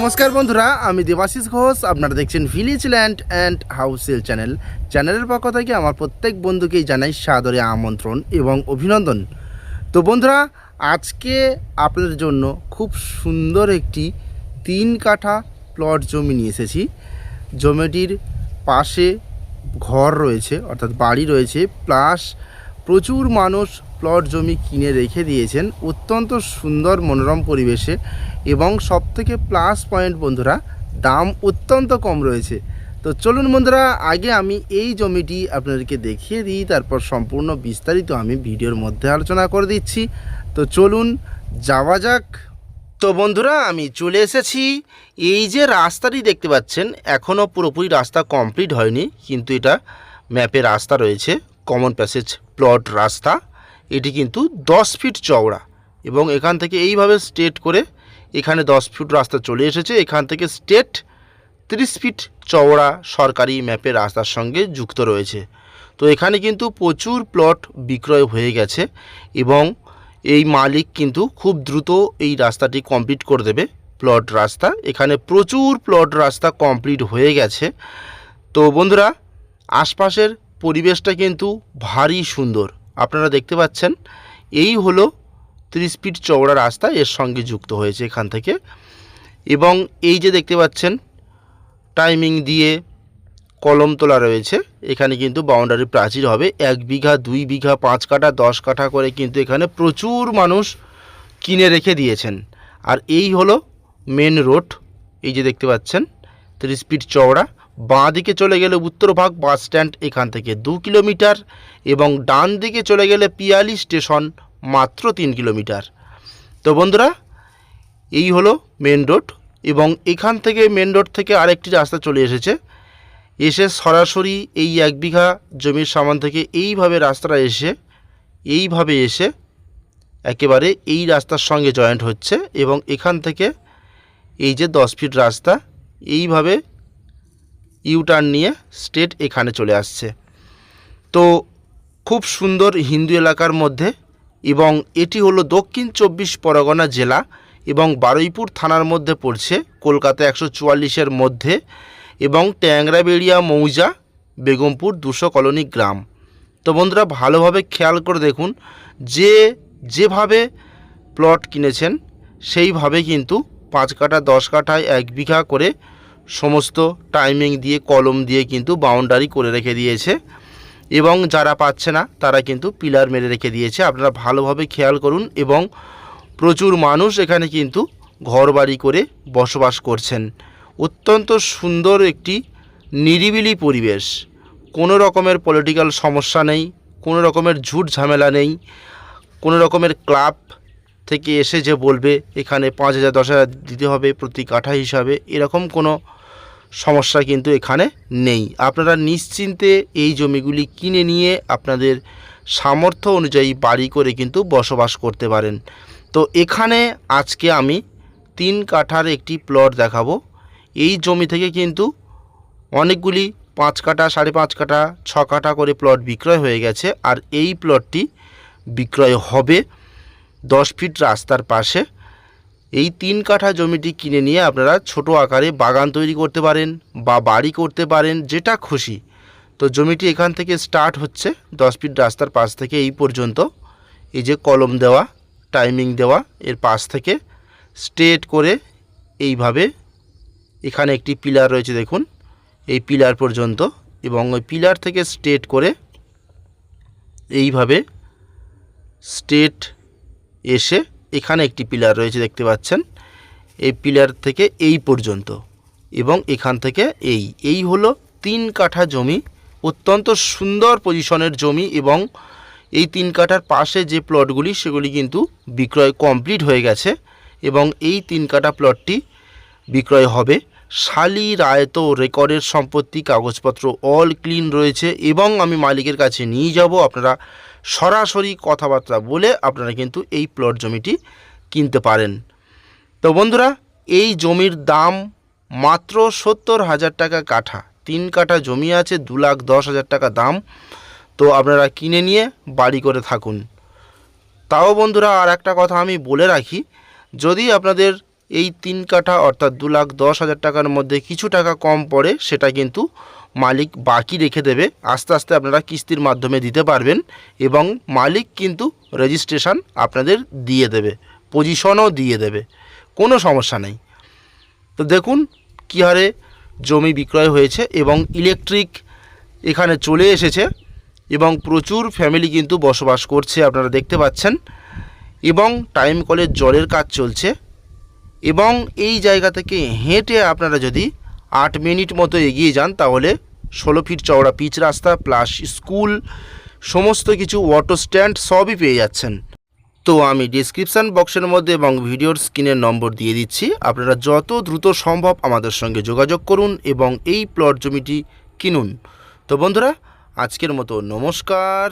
নমস্কার বন্ধুরা, আমি দেবাশিস ঘোষ। আপনারা দেখছেন ভিলেজ ল্যান্ড অ্যান্ড হাউসেল চ্যানেলের পক্ষ থেকে আমার প্রত্যেক বন্ধুকেই জানাই সাদরে আমন্ত্রণ এবং অভিনন্দন। তো বন্ধুরা, আজকে আপনাদের জন্য খুব সুন্দর একটি 3 কাঠা প্লট জমি নিয়ে এসেছি। জমিটির পাশে ঘর রয়েছে, অর্থাৎ বাড়ি রয়েছে, প্লাস প্রচুর মানুষ প্লট জমি কিনে রেখে দিয়েছেন অত্যন্ত সুন্দর মনোরম পরিবেশে। এবং সবথেকে প্লাস পয়েন্ট বন্ধুরা, দাম অত্যন্ত কম রয়েছে। তো চলুন বন্ধুরা, আগে আমি এই জমিটি আপনাদেরকে দেখিয়ে দিই, তারপর সম্পূর্ণ বিস্তারিত আমি ভিডিওর মধ্যে আলোচনা করে দিচ্ছি। তো চলুন যাওয়া যাক। তো বন্ধুরা, আমি চলে এসেছি। এই যে রাস্তাটি দেখতে পাচ্ছেন, এখনও পুরোপুরি রাস্তা কমপ্লিট হয়নি, কিন্তু এটা ম্যাপে রাস্তা রয়েছে, কমন প্যাসেজ প্লট রাস্তা। এটি কিন্তু 10 ফিট চওড়া এবং এখান থেকে এইভাবে স্ট্রেট করে এখানে 10 ফিট রাস্তা চলে এসেছে। এখান থেকে স্ট্রেট 30 ফিট চওড়া সরকারি ম্যাপের রাস্তার সঙ্গে যুক্ত রয়েছে। তো এখানে কিন্তু প্রচুর প্লট বিক্রয় হয়ে গেছে এবং এই মালিক কিন্তু খুব দ্রুত এই রাস্তাটি কমপ্লিট করে দেবে। প্লট রাস্তা এখানে প্রচুর প্লট রাস্তা কমপ্লিট হয়ে গেছে। তো বন্ধুরা, আশপাশের পরিবেশটা কিন্তু ভারী সুন্দর। আপনারা দেখতে পাচ্ছেন, এই হলো 30 ফিট চওড়া রাস্তা এর সঙ্গে যুক্ত হয়েছে এখান থেকে। এবং এই যে দেখতে পাচ্ছেন, টাইমিং দিয়ে কলম তোলা রয়েছে। এখানে কিন্তু বাউন্ডারি প্রাচীর হবে। 1 বিঘা, 2 বিঘা, 5 কাঠা, 10 কাঠা করে কিন্তু এখানে প্রচুর মানুষ কিনে রেখে দিয়েছেন। আর এই হলো মেন রোড, এই যে দেখতে পাচ্ছেন 30 ফিট চওড়া। বাঁ দিকে চলে গেলে উত্তরভাগ বাস স্ট্যান্ড এখান থেকে 2 কিলোমিটার এবং ডান দিকে চলে গেলে পিয়ালি স্টেশন মাত্র 3 কিলোমিটার। তো বন্ধুরা, এই হলো মেন রোড এবং এখান থেকে মেন রোড থেকে আরেকটি রাস্তা চলে এসেছে। এসে সরাসরি এই 1 বিঘা জমির সামান থেকে এইভাবে রাস্তাটা এইভাবে এসে একেবারে এই রাস্তার সঙ্গে জয়েন্ট হচ্ছে এবং এখান থেকে এই যে 10 ফিট রাস্তা এইভাবে ইউটার্ন নিয়ে স্ট্রেট এখানে চলে আসছে। তো খুব সুন্দর হিন্দু এলাকার মধ্যে এবং এটি হলো দক্ষিণ 24 পরগনা জেলা এবং বারুইপুর থানার মধ্যে পড়ছে, কলকাতা 144-এর মধ্যে এবং ট্যাংরাবেড়িয়া মৌজা, বেগমপুর 200 কলোনি গ্রাম। তো বন্ধুরা, ভালোভাবে খেয়াল করে দেখুন, যেভাবে প্লট কিনেছেন সেইভাবে কিন্তু 5 কাঠা, 10 কাঠায় 1 বিঘা করে সমস্ত টাইমিং দিয়ে কলম দিয়ে কিন্তু বাউন্ডারি করে রেখে দিয়েছে এবং যারা পাচ্ছে না তারা কিন্তু পিলার মেরে রেখে দিয়েছে। আপনারা ভালোভাবে খেয়াল করুন এবং প্রচুর মানুষ এখানে কিন্তু ঘরবাড়ি করে বসবাস করছেন। অত্যন্ত সুন্দর একটি নিরিবিলি পরিবেশ, কোনো রকমের পলিটিক্যাল সমস্যা নেই, কোনো রকমের ঝুট ঝামেলা নেই, কোনো রকমের ক্লাব থেকে এসে যে বলবে এখানে 5,000 10,000 দিতে হবে প্রতি কাঠা হিসাবে, এরকম কোনো সমস্যা কিন্তু এখানে নেই। আপনারা নিশ্চিন্তে এই জমিগুলি কিনে নিয়ে আপনাদের সামর্থ্য অনুযায়ী বাড়ি করে কিন্তু বসবাস করতে পারেন। তো এখানে আজকে আমি 3 কাঠার একটি প্লট দেখাবো। এই জমি থেকে কিন্তু অনেকগুলি 5 কাঠা, 5.5 কাঠা, 6 কাঠা করে প্লট বিক্রয় হয়ে গেছে। আর এই প্লটটি বিক্রয় হবে 10 ফিট রাস্তার পাশে। এই 3 কাঠা জমিটি কিনে নিয়ে আপনারা ছোট আকারে বাগান তৈরি করতে পারেন বা বাড়ি করতে পারেন, যেটা খুশি। তো জমিটি এখান থেকে স্টার্ট হচ্ছে 10 ফিট রাস্তার পাশ থেকে এই পর্যন্ত। এই যে কলম দেওয়া, টাইমিং দেওয়া, এর পাশ থেকে স্ট্রেট করে এইভাবে এখানে একটি পিলার রয়েছে দেখুন, এই পিলার পর্যন্ত এবং ওই পিলার থেকে স্ট্রেট করে এইভাবে স্ট্রেট এসে এখানে একটি পিলার রয়েছে দেখতে পাচ্ছেন, এই পিলার থেকে এই পর্যন্ত এবং এখান থেকে এই হলো 3 কাঠা জমি। অত্যন্ত সুন্দর পজিশনের জমি এবং এই 3 কাঠার পাশে যে প্লটগুলি সেগুলি কিন্তু বিক্রয় কমপ্লিট হয়ে গেছে এবং এই 3 কাঠা প্লটটি বিক্রয় হবে। শালি রায়ত রেকর্ডের সম্পত্তি, কাগজপত্র অল ক্লিন রয়েছে এবং আমি মালিকের কাছে নিয়ে যাব। আপনারা সরাসরি কথাবার্তা বলে আপনারা কিন্তু এই প্লট জমিটি কিনতে পারেন। তো বন্ধুরা, এই জমির দাম মাত্র 70,000 টাকা কাঠা। 3 কাঠা জমি আছে, 2,10,000 টাকা দাম। তো আপনারা কিনে নিয়ে বাড়ি করে থাকুন। তাও বন্ধুরা, আর একটা কথা আমি বলে রাখি, যদি আপনাদের এই 3 কাঠা অর্থাৎ 2,10,000 টাকার মধ্যে কিছু টাকা কম পড়ে, সেটা কিন্তু মালিক বাকি রেখে দেবে। আস্তে আস্তে আপনারা কিস্তির মাধ্যমে দিতে পারবেন এবং মালিক কিন্তু রেজিস্ট্রেশন আপনাদের দিয়ে দেবে, পজিশনও দিয়ে দেবে, কোনো সমস্যা নেই। তো দেখুন কী হারে জমি বিক্রয় হয়েছে এবং ইলেকট্রিক এখানে চলে এসেছে এবং প্রচুর ফ্যামিলি কিন্তু বসবাস করছে, আপনারা দেখতে পাচ্ছেন। এবং টাইম কলের জলের কাজ চলছে এবং এই জায়গা থেকে হেঁটে আপনারা যদি 8 মিনিট মতো এগিয়ে যান তাহলে 16 ফিট চওড়া পিচ রাস্তা প্লাস স্কুল, সমস্ত কিছু অটো স্ট্যান্ড সবই পেয়ে যাচ্ছেন। তো আমি ডিসক্রিপশান বক্সের মধ্যে এবং ভিডিওর স্ক্রিনের নম্বর দিয়ে দিচ্ছি, আপনারা যত দ্রুত সম্ভব আমাদের সঙ্গে যোগাযোগ করুন এবং এই প্লট জমিটি কিনুন। তো বন্ধুরা, আজকের মতো নমস্কার।